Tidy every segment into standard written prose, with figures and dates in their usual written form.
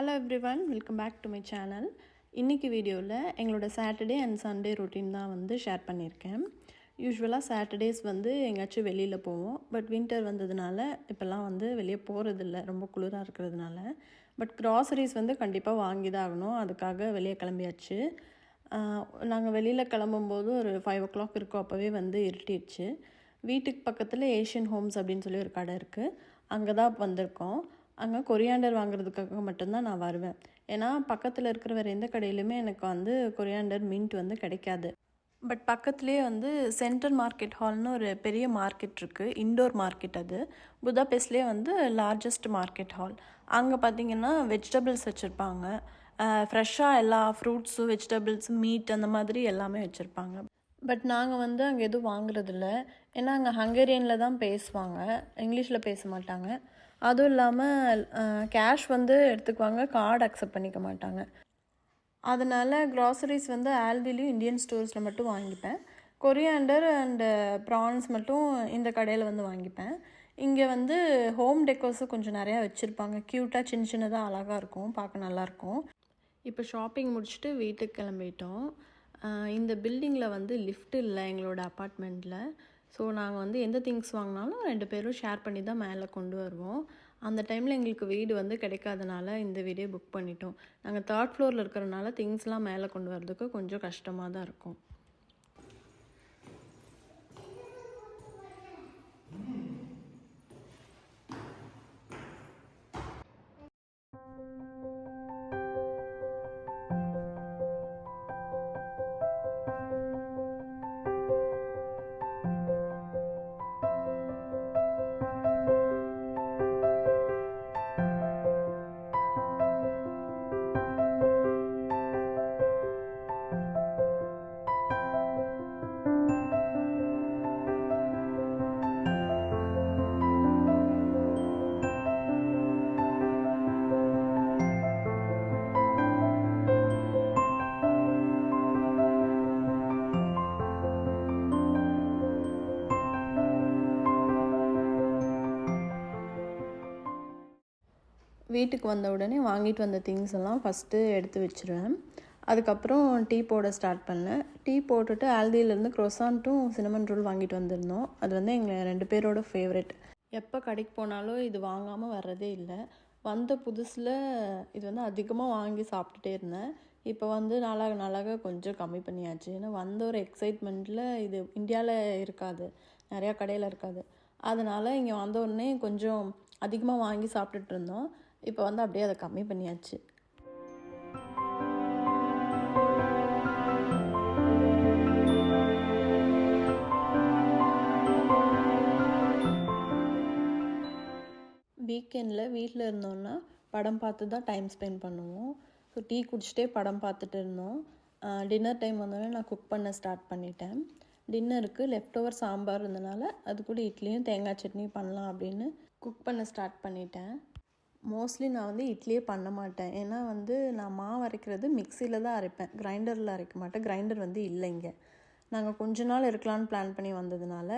Hello everyone, welcome back to my channel. இன்றைக்கி வீடியோவில் எங்களோட சாட்டர்டே அண்ட் சண்டே ரொட்டீன் தான் வந்து ஷேர் பண்ணியிருக்கேன். யூஸ்வலாக சாட்டர்டேஸ் வந்து எங்கேயாச்சும் வெளியில் போவோம். பட் வின்டர் வந்ததுனால இப்போல்லாம் வந்து வெளியே போகிறதில்ல, ரொம்ப குளிராக இருக்கிறதுனால. பட் க்ராசரிஸ் வந்து கண்டிப்பாக வாங்கி தான் ஆகணும், அதுக்காக வெளியே கிளம்பியாச்சு. நாங்கள் வெளியில் கிளம்பும்போது ஒரு 5 o'clock இருக்கும், அப்போவே வந்து இருட்டிடுச்சு. வீட்டுக்கு பக்கத்தில் ஏஷியன் ஹோம்ஸ் அப்படின்னு சொல்லி ஒரு கடை இருக்குது, அங்கே தான் வந்திருக்கோம். அங்கே கொரியாண்டர் வாங்குறதுக்காக மட்டும்தான் நான் வருவேன். ஏன்னா பக்கத்தில் இருக்கிற வேறு எந்த கடையிலுமே எனக்கு வந்து கொரியாண்டர் மின்ட் வந்து கிடைக்காது. பட் பக்கத்துலேயே வந்து சென்ட்ரல் மார்க்கெட் ஹால்னு ஒரு பெரிய மார்க்கெட் இருக்குது, இண்டோர் மார்க்கெட். அது புதாபெஸ்ட்லேயே வந்து லார்ஜஸ்ட் மார்க்கெட் ஹால். அங்கே பார்த்திங்கன்னா வெஜிடபிள்ஸ் வச்சுருப்பாங்க, ஃப்ரெஷ்ஷாக எல்லா ஃப்ரூட்ஸும் வெஜிடபிள்ஸும் மீட் அந்த மாதிரி எல்லாமே வச்சுருப்பாங்க. பட் நாங்கள் வந்து அங்கே எதுவும் வாங்குறதில்ல, ஏன்னா அங்கே ஹங்கேரியனில் தான் பேசுவாங்க, இங்கிலீஷில் பேச மாட்டாங்க. அதுவும் இல்லாமல் கேஷ் வந்து எடுத்துக்குவாங்க, கார்டு அக்செப்ட் பண்ணிக்க மாட்டாங்க. அதனால் க்ராசரிஸ் வந்து ஆல்டிலையும் இந்தியன் ஸ்டோர்ஸில் மட்டும் வாங்கிப்பேன். கொரியாண்டர் அண்டு ப்ரான்ஸ் மட்டும் இந்த கடையில் வந்து வாங்கிப்பேன். இங்கே வந்து ஹோம் டெக்கோர்ஸும் கொஞ்சம் நிறையா வச்சுருப்பாங்க, க்யூட்டாக சின்ன சின்னதாக அழகாக இருக்கும், பார்க்க நல்லாயிருக்கும். இப்போ ஷாப்பிங் முடிச்சுட்டு வீட்டுக்கு கிளம்பிட்டோம். இந்த பில்டிங்கில் வந்து லிஃப்ட் இல்லை எங்களோட அப்பார்ட்மெண்ட்டில். ஸோ நாங்கள் வந்து எந்த திங்ஸ் வாங்கினாலும் 2 பேரும் ஷேர் பண்ணி தான் மேலே கொண்டு வருவோம். அந்த டைமில் எங்களுக்கு வீடு வந்து கிடைக்காதனால இந்த வீடே புக் பண்ணிட்டோம். நாங்கள் 3rd ஃப்ளோரில் இருக்கிறனால திங்ஸ்லாம் மேலே கொண்டு வரதுக்கு கொஞ்சம் கஷ்டமாக தான் இருக்கும். வீட்டுக்கு வந்த உடனே வாங்கிட்டு வந்த திங்ஸ் எல்லாம் ஃபஸ்ட்டு எடுத்து வச்சுருவேன். அதுக்கப்புறம் டீ போட ஸ்டார்ட் பண்ணேன். டீ போட்டுட்டு ஆல்டியிலேருந்து க்ரோசான்ட்டும் சினமன் ரோல் வாங்கிட்டு வந்திருந்தோம். அது வந்து எங்கள் 2 பேரோட ஃபேவரெட். எப்போ கடைக்கு போனாலும் இது வாங்காமல் வர்றதே இல்லை. வந்த புதுசில் இது வந்து அதிகமாக வாங்கி சாப்பிட்டுட்டே இருந்தேன். இப்போ வந்து நாளாக நாளாக கொஞ்சம் கம்மி பண்ணியாச்சு. ஏன்னா வந்த ஒரு எக்ஸைட்மெண்ட்டில் இது இந்தியாவில் இருக்காது, நிறையா கடையில் இருக்காது. அதனால் இங்கே வந்த உடனே கொஞ்சம் அதிகமாக வாங்கி சாப்பிட்டுட்டு இருந்தோம். இப்போ வந்து அப்படியே அதை கம்மி பண்ணியாச்சு. வீக்கெண்டில் வீட்டில் இருந்தோன்னா படம் பார்த்து தான் டைம் ஸ்பெண்ட் பண்ணுவோம். ஸோ டீ குடிச்சிட்டே படம் பார்த்துட்டு இருந்தோம். டின்னர் டைம் வந்தோடனே நான் குக் பண்ண ஸ்டார்ட் பண்ணிட்டேன். டின்னருக்கு லெஃப்ட் ஓவர் சாம்பார் இருந்தனால அது கூட இட்லியும் தேங்காய் சட்னி பண்ணலாம் அப்படின்னு குக் பண்ண ஸ்டார்ட் பண்ணிட்டேன். மோஸ்ட்லி நான் வந்து இட்லியே பண்ண மாட்டேன், ஏன்னா வந்து நான் மாவு அரைக்கிறது மிக்சியில் தான் அரைப்பேன், கிரைண்டரில் அரைக்க மாட்டேன். கிரைண்டர் வந்து இல்லைங்க. நாங்கள் கொஞ்ச நாள் இருக்கலான்னு பிளான் பண்ணி வந்ததுனால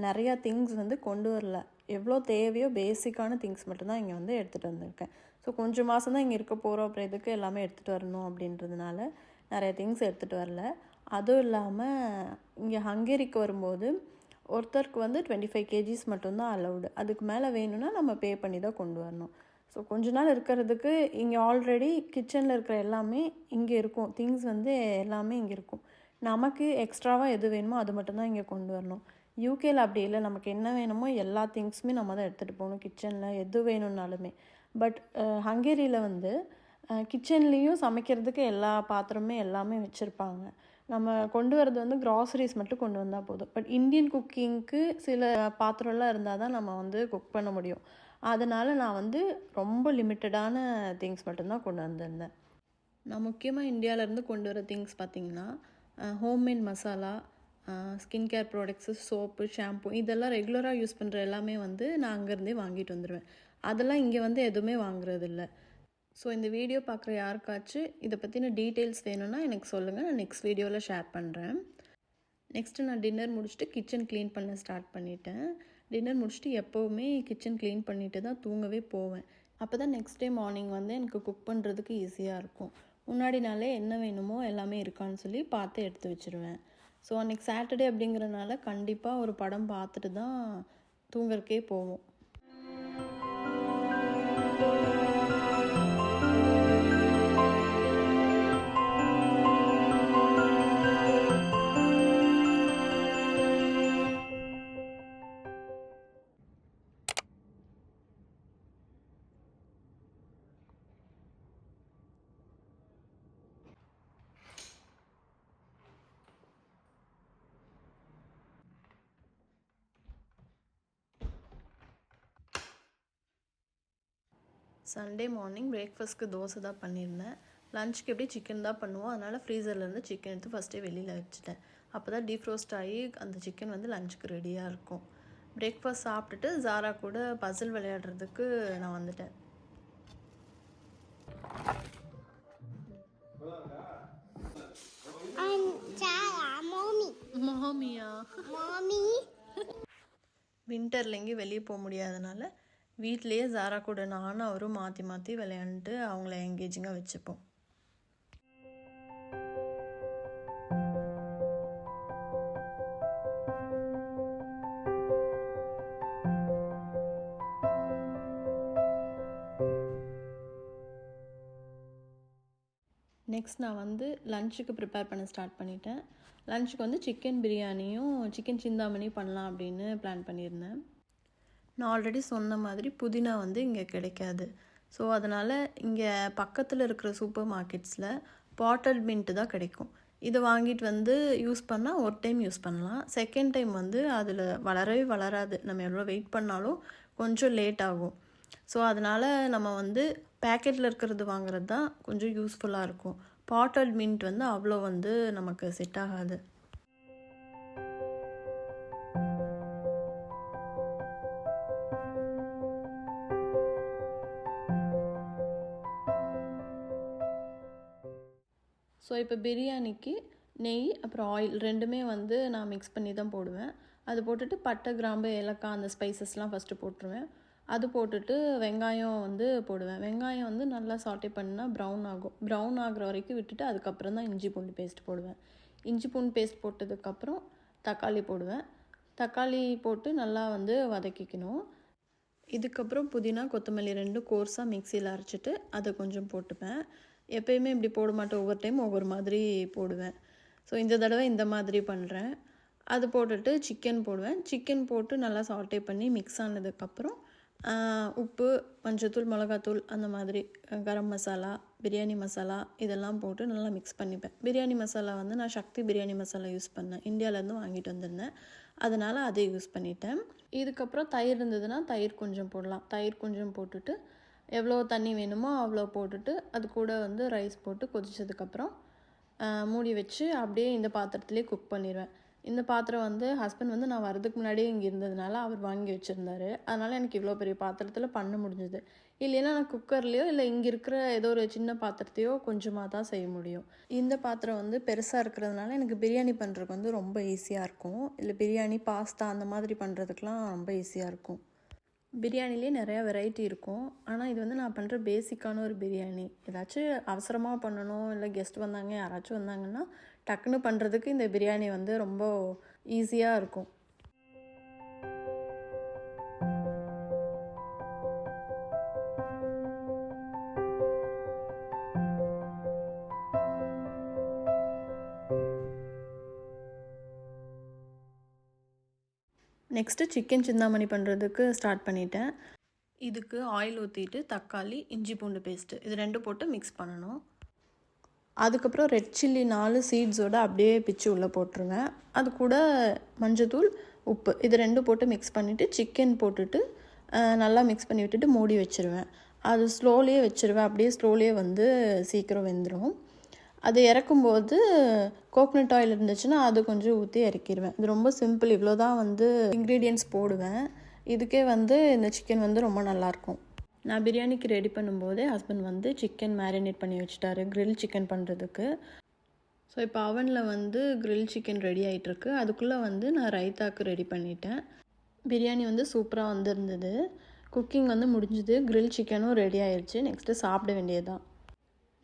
நிறையா திங்ஸ் வந்து கொண்டு வரல. எவ்வளோ தேவையோ பேசிக்கான திங்ஸ் மட்டும்தான் இங்கே வந்து எடுத்துகிட்டு வந்திருக்கேன். ஸோ கொஞ்சம் மாதம் தான் இங்கே இருக்க போகிறோம், அப்புறம் இதுக்கு எல்லாமே எடுத்துகிட்டு வரணும் அப்படின்றதுனால நிறைய திங்ஸ் எடுத்துகிட்டு வரல. அதுவும் இல்லாமல் இங்கே ஹங்கேரிக்கு வரும்போது ஒருத்தருக்கு வந்து 25 kgs மட்டும்தான் அலவுடு. அதுக்கு மேலே வேணும்னா நம்ம பே பண்ணி தான் கொண்டு வரணும். ஸோ கொஞ்ச நாள் இருக்கிறதுக்கு இங்கே ஆல்ரெடி கிச்சனில் இருக்கிற எல்லாமே இங்கே இருக்கும், திங்ஸ் வந்து எல்லாமே இங்கே இருக்கும். நமக்கு எக்ஸ்ட்ராவாக எது வேணுமோ அது மட்டும்தான் இங்கே கொண்டு வரணும். யூகேயில் அப்படி இல்லை, நமக்கு என்ன வேணுமோ எல்லா திங்ஸுமே நம்ம தான் எடுத்துகிட்டு போகணும், கிச்சனில் எது வேணும்னாலுமே. பட் ஹங்கேரியில் வந்து கிச்சன்லேயும் சமைக்கிறதுக்கு எல்லா பாத்திரமே எல்லாமே வச்சுருப்பாங்க. நம்ம கொண்டு வரது வந்து க்ராசரிஸ் மட்டும் கொண்டு வந்தால் போதும். பட் இந்தியன் குக்கிங்க்கு சில பாத்திரம்லாம் இருந்தால் தான் நம்ம வந்து குக் பண்ண முடியும். அதனால் நான் வந்து ரொம்ப லிமிட்டடான திங்ஸ் மட்டும்தான் கொண்டு வந்திருந்தேன். நான் முக்கியமாக இந்தியாவிலேருந்து கொண்டு வர திங்ஸ் பார்த்திங்கன்னா homemade masala, skin care products, soap, shampoo, இதெல்லாம் ரெகுலராக யூஸ் பண்ணுற எல்லாமே வந்து நான் அங்கேருந்தே வாங்கிட்டு வந்துடுவேன். அதெல்லாம் இங்கே வந்து எதுவுமே வாங்குறதில்ல. ஸோ இந்த வீடியோ பார்க்குற யாருக்காச்சும் இதை பற்றின டீட்டெயில்ஸ் வேணும்னா எனக்கு சொல்லுங்கள், நான் நெக்ஸ்ட் வீடியோவில் ஷேர் பண்ணுறேன். நெக்ஸ்ட்டு நான் டின்னர் முடிச்சுட்டு கிச்சன் க்ளீன் பண்ண ஸ்டார்ட் பண்ணிட்டேன். டின்னர் முடிச்சுட்டு எப்போவுமே கிச்சன் க்ளீன் பண்ணிவிட்டு தான் தூங்கவே போவேன். அப்போ தான் நெக்ஸ்ட் டே மார்னிங் வந்து எனக்கு குக் பண்ணுறதுக்கு ஈஸியாக இருக்கும். முன்னாடி நாளே என்ன வேணுமோ எல்லாமே இருக்கான்னு சொல்லி பார்த்து எடுத்து வச்சுருவேன். ஸோ அன்றைக்கி சாட்டர்டே அப்படிங்கிறனால கண்டிப்பாக ஒரு படம் பார்த்துட்டு தான் தூங்குறதுக்கே போவோம். சண்டே மார்னிங் பிரேக்ஃபாஸ்ட்க்கு தோசை தான் பண்ணியிருந்தேன். லஞ்சுக்கு எப்படி சிக்கன் தான் பண்ணுவோம், அதனால் ஃப்ரீசர்லேருந்து சிக்கன் எடுத்து ஃபஸ்ட்டே வெளியில் வச்சுட்டேன். அப்போ தான் டீஃப்ரோஸ்ட் ஆகி அந்த சிக்கன் வந்து லஞ்சுக்கு ரெடியாக இருக்கும். பிரேக்ஃபாஸ்ட் சாப்பிட்டுட்டு ஜாரா கூட பசில் விளையாடுறதுக்கு நான் வந்துட்டேன். வின்டரில் எங்கேயும் வெளியே போக முடியாதனால வீட்லேயே ஜாரா கூட நானும் அவரும் மாற்றி மாற்றி விளையாண்டுட்டு அவங்கள எங்கேஜிங்காக வச்சுப்போம். நெக்ஸ்ட் நான் வந்து லஞ்சுக்கு ப்ரிப்பேர் பண்ண ஸ்டார்ட் பண்ணிட்டேன். லஞ்சுக்கு வந்து சிக்கன் பிரியாணியும் சிக்கன் சிந்தாமணி பண்ணலாம் அப்படின்னு பிளான் பண்ணியிருந்தேன். நான் ஆல்ரெடி சொன்ன மாதிரி புதினா வந்து இங்கே கிடைக்காது. ஸோ அதனால் இங்கே பக்கத்தில் இருக்கிற சூப்பர் மார்க்கெட்ஸில் பாட்டட் மின்ட்டு தான் கிடைக்கும். இதை வாங்கிட்டு வந்து யூஸ் பண்ணால் ஒரு டைம் யூஸ் பண்ணலாம். செகண்ட் டைம் வந்து அதில் வளரவே வளராது. நம்ம எவ்வளோ வெயிட் பண்ணாலும் கொஞ்சம் லேட் ஆகும். ஸோ அதனால் நம்ம வந்து பேக்கெட்டில் இருக்கிறது வாங்குறது தான் கொஞ்சம் யூஸ்ஃபுல்லாக இருக்கும். பாட்டட் மின்ட் வந்து அவ்வளோ வந்து நமக்கு செட் ஆகாது. ஸோ இப்போ பிரியாணிக்கு நெய் அப்புறம் ஆயில் ரெண்டுமே வந்து நான் மிக்ஸ் பண்ணி தான் போடுவேன். அது போட்டுட்டு பட்டை, கிராம்பு, ஏலக்காய் அந்த ஸ்பைசஸ்லாம் ஃபஸ்ட்டு போட்டுருவேன். அது போட்டுட்டு வெங்காயம் வந்து போடுவேன். வெங்காயம் வந்து நல்லா சாட்டே பண்ணால் ப்ரௌன் ஆகும். ப்ரௌன் ஆகிற வரைக்கும் விட்டுட்டு அதுக்கப்புறம் தான் இஞ்சி பூண்டு பேஸ்ட் போடுவேன். இஞ்சி பூண்டு பேஸ்ட் போட்டதுக்கப்புறம் தக்காளி போடுவேன். தக்காளி போட்டு நல்லா வந்து வதக்கிக்கணும். இதுக்கப்புறம் புதினா, கொத்தமல்லி ரெண்டும் கோர்ஸாக மிக்சியில் அரைச்சிட்டு அதை கொஞ்சம் போட்டுப்பேன். எப்போயுமே இப்படி போட மாட்டேன், ஒவ்வொரு டைம் ஒவ்வொரு மாதிரி போடுவேன். ஸோ இந்த தடவை இந்த மாதிரி பண்ணுறேன். அது போட்டுட்டு சிக்கன் போடுவேன். சிக்கன் போட்டு நல்லா சாட்டே பண்ணி மிக்ஸ் ஆனதுக்கப்புறம் உப்பு, மஞ்சத்தூள், மிளகாத்தூள் அந்த மாதிரி கரம் மசாலா, பிரியாணி மசாலா இதெல்லாம் போட்டு நல்லா மிக்ஸ் பண்ணிப்பேன். பிரியாணி மசாலா வந்து நான் சக்தி பிரியாணி மசாலா யூஸ் பண்ணேன். இந்தியாவிலேருந்து வாங்கிட்டு வந்திருந்தேன். அதனால் அதை யூஸ் பண்ணிட்டேன். இதுக்கப்புறம் தயிர் இருந்ததுன்னா தயிர் கொஞ்சம் போடலாம். தயிர் கொஞ்சம் போட்டுட்டு எவ்வளோ தண்ணி வேணுமோ அவ்வளோ போட்டுட்டு அது கூட வந்து ரைஸ் போட்டு கொதிச்சதுக்கப்புறம் மூடி வச்சு அப்படியே இந்த பாத்திரத்துலேயே குக் பண்ணிடுவேன். இந்த பாத்திரம் வந்து ஹஸ்பண்ட் வந்து நான் வரதுக்கு முன்னாடியே இங்கே இருந்ததுனால அவர் வாங்கி வச்சுருந்தாரு. அதனால் எனக்கு இவ்வளோ பெரிய பாத்திரத்தில் பண்ண முடிஞ்சுது. இல்லைன்னா நான் குக்கர்லேயோ இல்லை இங்கே இருக்கிற ஏதோ ஒரு சின்ன பாத்திரத்தையோ கொஞ்சமாக தான் செய்ய முடியும். இந்த பாத்திரம் வந்து பெருசாக இருக்கிறதுனால எனக்கு பிரியாணி பண்ணுறதுக்கு வந்து ரொம்ப ஈஸியாக இருக்கும். இல்லை பிரியாணி, பாஸ்தா அந்த மாதிரி பண்ணுறதுக்கெலாம் ரொம்ப ஈஸியாக இருக்கும். பிரியாணிலே நிறையா வெரைட்டி இருக்கும். ஆனால் இது வந்து நான் பண்ணுற பேசிக்கான ஒரு பிரியாணி. ஏதாச்சும் அவசரமாக பண்ணணும், இல்லை கெஸ்ட் வந்தாங்க, யாராச்சும் வந்தாங்கன்னா டக்குன்னு பண்ணுறதுக்கு இந்த பிரியாணி வந்து ரொம்ப ஈஸியாக இருக்கும். நெக்ஸ்ட்டு சிக்கன் சிந்தாமணி பண்ணுறதுக்கு ஸ்டார்ட் பண்ணிட்டேன். இதுக்கு ஆயில் ஊற்றிட்டு தக்காளி, இஞ்சி பூண்டு பேஸ்ட்டு இது ரெண்டும் போட்டு மிக்ஸ் பண்ணணும். அதுக்கப்புறம் ரெட் சில்லி 4 சீட்ஸோடு அப்படியே பிச்சு உள்ளே போட்டுருங்க. அது கூட மஞ்சத்தூள், உப்பு இது ரெண்டும் போட்டு மிக்ஸ் பண்ணிவிட்டு சிக்கன் போட்டுட்டு நல்லா மிக்ஸ் பண்ணி விட்டுட்டு மூடி வச்சுருவேன். அது ஸ்லோலியே வச்சுருவேன். அப்படியே ஸ்லோலியே வந்து சீக்கிரம் வெந்துடும். அது இறக்கும்போது கோகனட் ஆயில் இருந்துச்சுன்னா அது கொஞ்சம் ஊற்றி இறக்கிடுவேன். இது ரொம்ப சிம்பிள். இவ்வளோ தான் வந்து இன்க்ரீடியன்ட்ஸ் போடுவேன். இதுக்கே வந்து இந்த சிக்கன் வந்து ரொம்ப நல்லாயிருக்கும். நான் பிரியாணிக்கு ரெடி பண்ணும்போதே ஹஸ்பண்ட் வந்து சிக்கன் மேரினேட் பண்ணி வச்சுட்டாரு க்ரில் சிக்கன் பண்ணுறதுக்கு. ஸோ இப்போ அவனில் வந்து க்ரில் சிக்கன் ரெடி ஆகிட்டுருக்கு. அதுக்குள்ளே வந்து நான் ரைத்தாக்கு ரெடி பண்ணிட்டேன். பிரியாணி வந்து சூப்பராக வந்திருந்தது. குக்கிங் வந்து முடிஞ்சுது. கிரில் சிக்கனும் ரெடி ஆயிடுச்சு. நெக்ஸ்ட்டு சாப்பிட வேண்டியது தான்.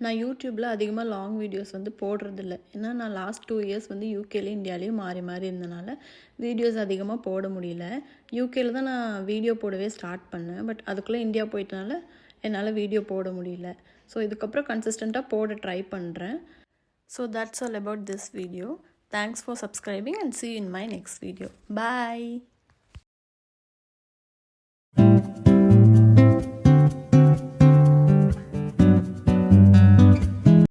நான் யூடியூப்பில் அதிகமாக லாங் வீடியோஸ் வந்து போடுறதில்ல. ஏன்னா நான் லாஸ்ட் 2 இயர்ஸ் வந்து யூகேலேயும் இந்தியாலேயும் மாறி மாறி இருந்தனால வீடியோஸ் அதிகமாக போட முடியல. யூகேல தான் நான் வீடியோ போடவே ஸ்டார்ட் பண்ணேன். பட் அதுக்குள்ளே இந்தியா போயிட்டனால என்னால் வீடியோ போட முடியல. ஸோ இதுக்கப்புறம் கன்சிஸ்டண்ட்டாக போட ட்ரை பண்ணுறேன். So that's all about this video. Thanks for subscribing and see you in my next video. Bye.